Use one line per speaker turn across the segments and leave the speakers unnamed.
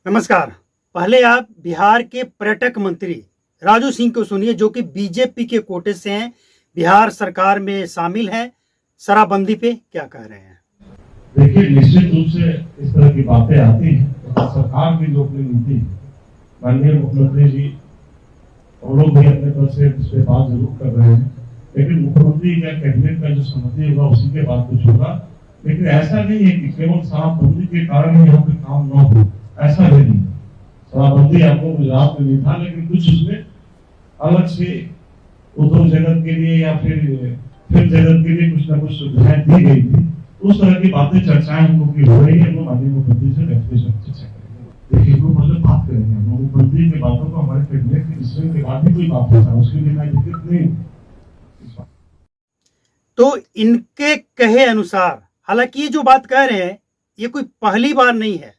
नमस्कार। पहले आप बिहार के पर्यटक मंत्री राजू सिंह को सुनिए, जो कि बीजेपी के कोटे से हैं, बिहार सरकार में शामिल हैं। शराबबंदी पे क्या कह रहे हैं?
देखिए, निश्चित रूप से इस तरह की बातें आती हैं तो सरकार भी जो अपनी नीति माननीय मुख्यमंत्री जी और लोग भी अपने तरफ से इस पे बात जरूर कर रहे हैं, लेकिन मुख्यमंत्री या कैबिनेट का जो सहमति होगा उसी के बाद कुछ होगा। लेकिन ऐसा नहीं है कि केवल शराबबंदी के कारण ही यहाँ पे काम न हो, ऐसा भी नहीं। शराबबंदी आपको गुजरात में नहीं था, लेकिन कुछ उसमें अलग से उद्योग जगत के लिए या फिर फिल्म जगत के लिए कुछ न कुछ सुविधाएं दी गई थी। उस तरह की बातें चर्चाएं हम लोग की हो रही है। हम लोग माननीय मुख्यमंत्री से डेफिनेशन चर्चा करेंगे। देखिए, हम लोग पहले बात करेंगे, हम लोग मुख्यमंत्री की बातों को हमारे कैबिनेट की डिसीजन के बाद भी कोई बात होता है, उसके लिए कोई दिक्कत नहीं।
तो इनके कहे अनुसार, हालांकि ये जो बात कह रहे हैं ये कोई पहली बार नहीं है।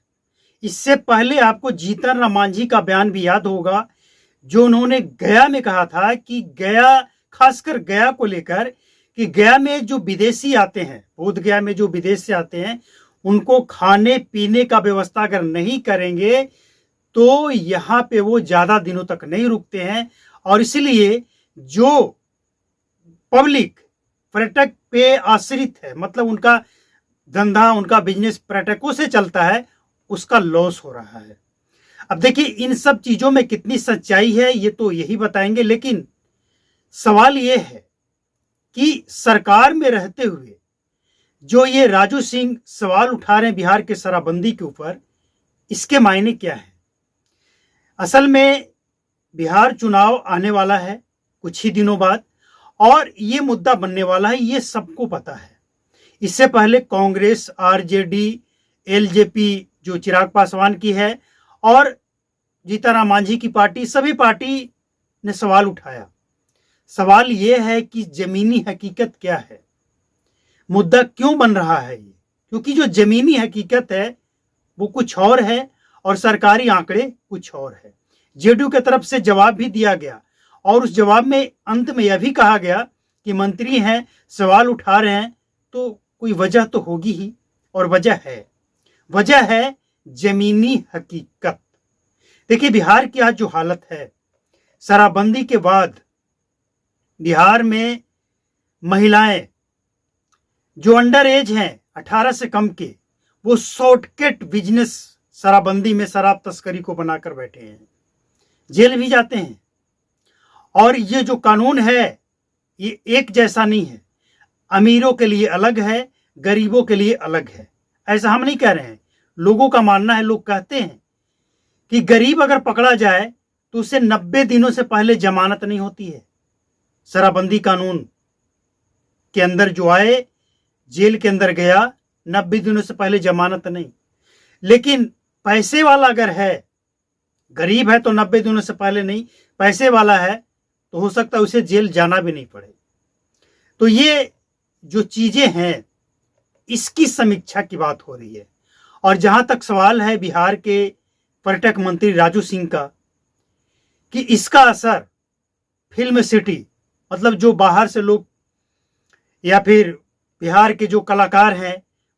इससे पहले आपको जीतन राम मांझी का बयान भी याद होगा, जो उन्होंने गया में कहा था कि गया, खासकर गया को लेकर, कि गया में जो विदेशी आते हैं, बोध गया में जो विदेश से आते हैं, उनको खाने पीने का व्यवस्था अगर नहीं करेंगे तो यहाँ पे वो ज्यादा दिनों तक नहीं रुकते हैं। और इसलिए जो पब्लिक पर्यटक पे आश्रित है, मतलब उनका धंधा, उनका बिजनेस पर्यटकों से चलता है, उसका लॉस हो रहा है। अब देखिए, इन सब चीजों में कितनी सच्चाई है ये तो यही बताएंगे, लेकिन सवाल ये है कि सरकार में रहते हुए जो ये राजू सिंह सवाल उठा रहे हैं बिहार के शराबबंदी के ऊपर, इसके मायने क्या है? असल में बिहार चुनाव आने वाला है कुछ ही दिनों बाद, और ये मुद्दा बनने वाला है, ये सबको पता है। इससे पहले कांग्रेस, आरजेडी, एलजेपी जो चिराग पासवान की है, और जीतन राम मांझी की पार्टी, सभी पार्टी ने सवाल उठाया। सवाल यह है कि जमीनी हकीकत क्या है, मुद्दा क्यों बन रहा है ये? क्योंकि जो जमीनी हकीकत है वो कुछ और है और सरकारी आंकड़े कुछ और है। जेडीयू की तरफ से जवाब भी दिया गया, और उस जवाब में अंत में यह भी कहा गया कि मंत्री हैं, सवाल उठा रहे हैं तो कोई वजह तो होगी ही, और वजह है जमीनी हकीकत। देखिए, बिहार की आज जो हालत है, शराबबंदी के बाद बिहार में महिलाएं जो अंडर एज हैं, 18 से कम के, वो शॉर्टकट बिजनेस शराबबंदी में शराब तस्करी को बनाकर बैठे हैं, जेल भी जाते हैं। और ये जो कानून है ये एक जैसा नहीं है, अमीरों के लिए अलग है, गरीबों के लिए अलग है। ऐसा हम नहीं कह रहे हैं, लोगों का मानना है, लोग कहते हैं कि गरीब अगर पकड़ा जाए तो उसे 90 दिनों से पहले जमानत नहीं होती है। शराबबंदी कानून के अंदर जो आए, जेल के अंदर गया, 90 दिनों से पहले जमानत नहीं। लेकिन पैसे वाला अगर है, गरीब है तो 90 दिनों से पहले नहीं, पैसे वाला है तो हो सकता है उसे जेल जाना भी नहीं पड़े। तो ये जो चीजें हैं, इसकी समीक्षा की बात हो रही है। और जहां तक सवाल है बिहार के पर्यटक मंत्री राजू सिंह का, कि इसका असर फिल्म सिटी, मतलब जो बाहर से लोग या फिर बिहार के जो कलाकार हैं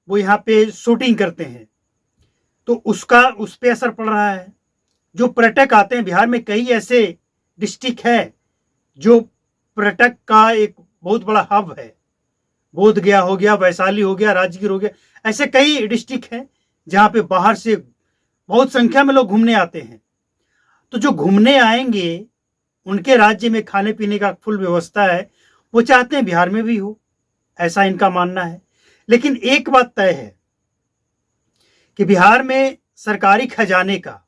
वो यहाँ पे शूटिंग करते हैं, तो उस पे असर पड़ रहा है। जो पर्यटक आते हैं, बिहार में कई ऐसे डिस्ट्रिक्ट है जो पर्यटक का एक बहुत बड़ा हब है। बोध गया हो गया, वैशाली हो गया, राजगीर हो गया, ऐसे कई डिस्ट्रिक्ट हैं जहाँ पे बाहर से बहुत संख्या में लोग घूमने आते हैं। तो जो घूमने आएंगे, उनके राज्य में खाने पीने का फुल व्यवस्था है, वो चाहते हैं बिहार में भी हो, ऐसा इनका मानना है। लेकिन एक बात तय है कि बिहार में सरकारी खजाने का,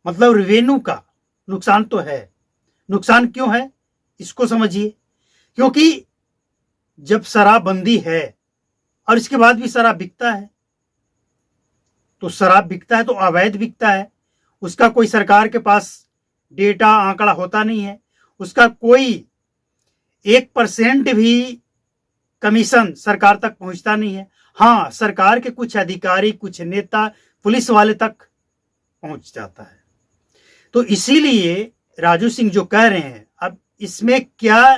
मतलब रेवेन्यू का नुकसान तो है। नुकसान क्यों है इसको समझिए। क्योंकि जब शराबबंदी है और इसके बाद भी शराब बिकता है, तो शराब बिकता है तो अवैध बिकता है, उसका कोई सरकार के पास डेटा, आंकड़ा होता नहीं है, उसका कोई 1% भी कमीशन सरकार तक पहुंचता नहीं है। हाँ, सरकार के कुछ अधिकारी, कुछ नेता, पुलिस वाले तक पहुंच जाता है। तो इसीलिए राजू सिंह जो कह रहे हैं, अब इसमें क्या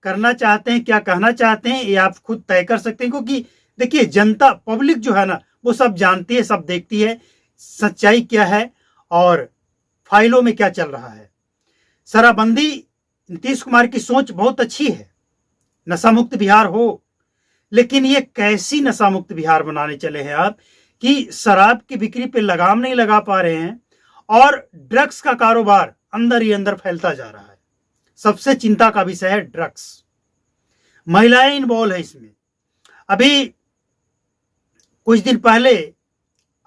करना चाहते हैं, क्या कहना चाहते हैं, ये आप खुद तय कर सकते हैं। क्योंकि देखिए, जनता, पब्लिक जो है ना, वो सब जानती है, सब देखती है सच्चाई क्या है। और फाइलों में क्या चल रहा है। शराबबंदी, नीतीश कुमार की सोच बहुत अच्छी है, नशा मुक्त बिहार हो, लेकिन ये कैसी नशा मुक्त बिहार बनाने चले हैं आप कि शराब की बिक्री पे लगाम नहीं लगा पा रहे हैं और ड्रग्स का कारोबार अंदर ही अंदर फैलता जा रहा है। सबसे चिंता का विषय है ड्रग्स, महिलाएं इन्वॉल्व है इसमें। अभी कुछ दिन पहले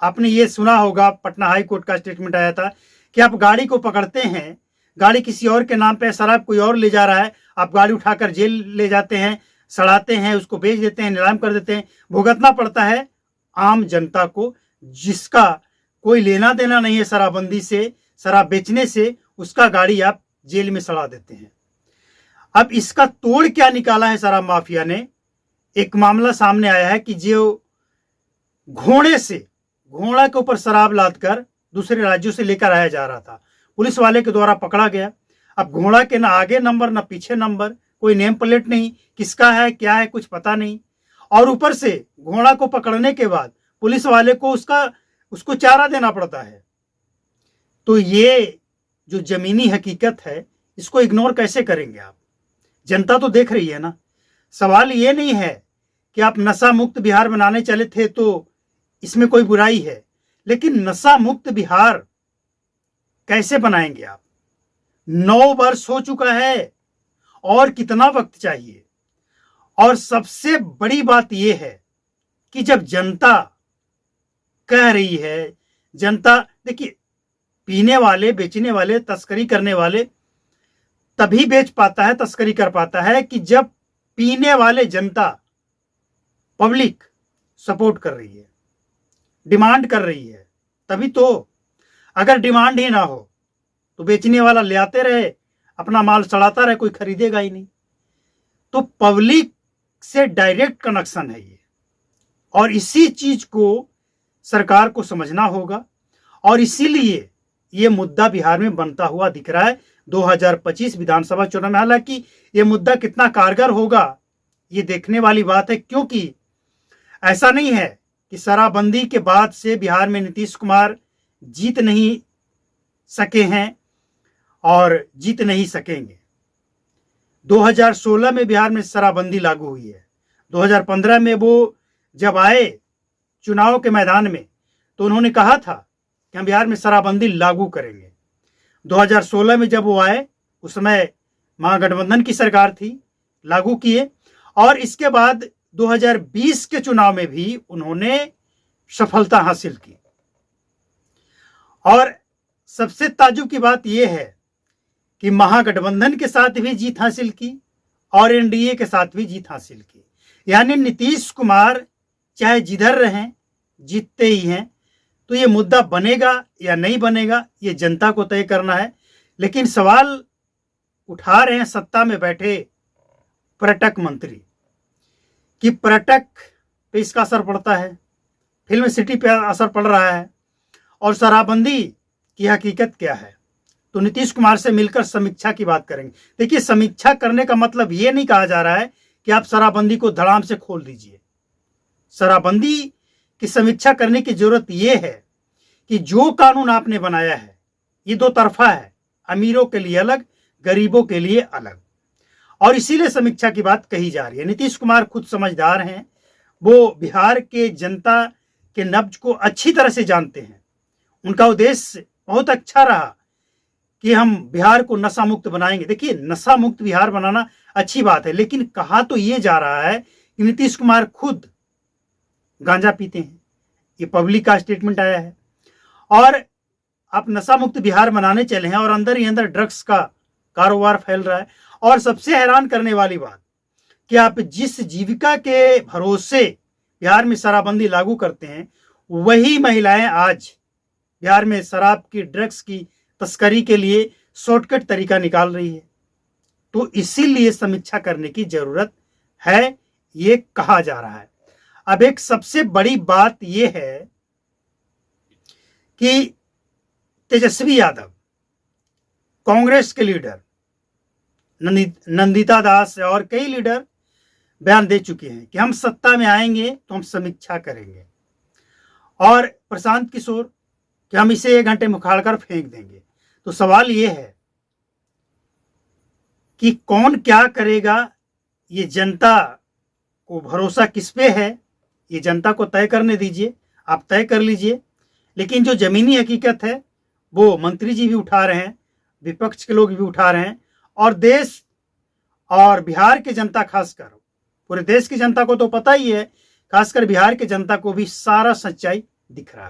आपने ये सुना होगा, पटना हाई कोर्ट का स्टेटमेंट आया था कि आप गाड़ी को पकड़ते हैं, गाड़ी किसी और के नाम पे, शराब कोई और ले जा रहा है, आप गाड़ी उठाकर जेल ले जाते हैं, सड़ाते हैं, उसको बेच देते हैं, नीलाम कर देते हैं, भुगतना पड़ता है आम जनता को, जिसका कोई लेना देना नहीं है शराबबंदी से, शराब बेचने से, उसका गाड़ी आप जेल में सड़ा देते हैं। अब इसका तोड़ क्या निकाला है शराब माफिया ने। एक मामला सामने आया है कि जो घोड़ा के ऊपर शराब लादकर दूसरे राज्यों से लेकर आया जा रहा था, पुलिस वाले के द्वारा पकड़ा गया। अब घोड़ा के ना आगे नंबर ना पीछे नंबर, कोई नेम प्लेट नहीं, किसका है क्या है कुछ पता नहीं, और ऊपर से घोड़ा को पकड़ने के बाद पुलिस वाले को उसको चारा देना पड़ता है। तो ये जो जमीनी हकीकत है, इसको इग्नोर कैसे करेंगे आप? जनता तो देख रही है ना। सवाल ये नहीं है कि आप नशा मुक्त बिहार बनाने चले थे तो इसमें कोई बुराई है, लेकिन नशा मुक्त बिहार कैसे बनाएंगे आप? 9 वर्ष हो चुका है और कितना वक्त चाहिए? और सबसे बड़ी बात यह है कि जब जनता कह रही है, जनता देखिए, पीने वाले, बेचने वाले, तस्करी करने वाले तभी बेच पाता है, तस्करी कर पाता है कि जब पीने वाले जनता, पब्लिक सपोर्ट कर रही है, डिमांड कर रही है, तभी तो। अगर डिमांड ही ना हो तो बेचने वाला ले आते रहे, अपना माल सड़ाता रहे, कोई खरीदेगा ही नहीं। तो पब्लिक से डायरेक्ट कनेक्शन है ये, और इसी चीज को सरकार को समझना होगा, और इसीलिए ये मुद्दा बिहार में बनता हुआ दिख रहा है 2025 विधानसभा चुनाव में। हालांकि ये मुद्दा कितना कारगर होगा ये देखने वाली बात है, क्योंकि ऐसा नहीं है कि शराबबंदी के बाद से बिहार में नीतीश कुमार जीत नहीं सके हैं और जीत नहीं सकेंगे। 2016 में बिहार में शराबबंदी लागू हुई है, 2015 में वो जब आए चुनाव के मैदान में तो उन्होंने कहा था कि हम बिहार में शराबबंदी लागू करेंगे। 2016 में जब वो आए उस समय महागठबंधन की सरकार थी, लागू किए, और इसके बाद 2020 के चुनाव में भी उन्होंने सफलता हासिल की। और सबसे ताज्जुब की बात यह है कि महागठबंधन के साथ भी जीत हासिल की और एनडीए के साथ भी जीत हासिल की। यानी नीतीश कुमार चाहे जिधर रहें जीतते ही हैं। तो ये मुद्दा बनेगा या नहीं बनेगा ये जनता को तय करना है, लेकिन सवाल उठा रहे हैं सत्ता में बैठे पर्यटक मंत्री कि पर्यटक पे इसका असर पड़ता है, फिल्म सिटी पे असर पड़ रहा है, और शराबबंदी की हकीकत क्या है। तो नीतीश कुमार से मिलकर समीक्षा की बात करेंगे। देखिए, समीक्षा करने का मतलब ये नहीं कहा जा रहा है कि आप शराबबंदी को धड़ाम से खोल दीजिए। शराबबंदी की समीक्षा करने की जरूरत यह है कि जो कानून आपने बनाया है ये दो तरफा है, अमीरों के लिए अलग, गरीबों के लिए अलग, और इसीलिए समीक्षा की बात कही जा रही है। नीतीश कुमार खुद समझदार हैं, वो बिहार के जनता के नब्ज को अच्छी तरह से जानते हैं। उनका उद्देश्य बहुत अच्छा रहा कि हम बिहार को नशा मुक्त बनाएंगे। देखिए, नशा मुक्त बिहार बनाना अच्छी बात है, लेकिन कहा तो ये जा रहा है कि नीतीश कुमार खुद गांजा पीते हैं, ये पब्लिक का स्टेटमेंट आया है, और आप नशा मुक्त बिहार बनाने चले हैं और अंदर ही अंदर ड्रग्स का कारोबार फैल रहा है। और सबसे हैरान करने वाली बात कि आप जिस जीविका के भरोसे बिहार में शराबबंदी लागू करते हैं, वही महिलाएं आज बिहार में शराब की, ड्रग्स की तस्करी के लिए शॉर्टकट तरीका निकाल रही है। तो इसीलिए समीक्षा करने की जरूरत है, ये कहा जा रहा है। अब एक सबसे बड़ी बात यह है कि तेजस्वी यादव, कांग्रेस के लीडर नंदिता दास और कई लीडर बयान दे चुके हैं कि हम सत्ता में आएंगे तो हम समीक्षा करेंगे। और प्रशांत किशोर कि हम इसे 1 घंटे में उखाड़कर फेंक देंगे। तो सवाल ये है कि कौन क्या करेगा, ये जनता को भरोसा किस पे है, ये जनता को तय करने दीजिए, आप तय कर लीजिए। लेकिन जो जमीनी हकीकत है वो मंत्री जी भी उठा रहे हैं, विपक्ष के लोग भी उठा रहे हैं, और देश और बिहार की जनता, खासकर पूरे देश की जनता को तो पता ही है, खासकर बिहार की जनता को भी सारा सच्चाई दिख रहा है।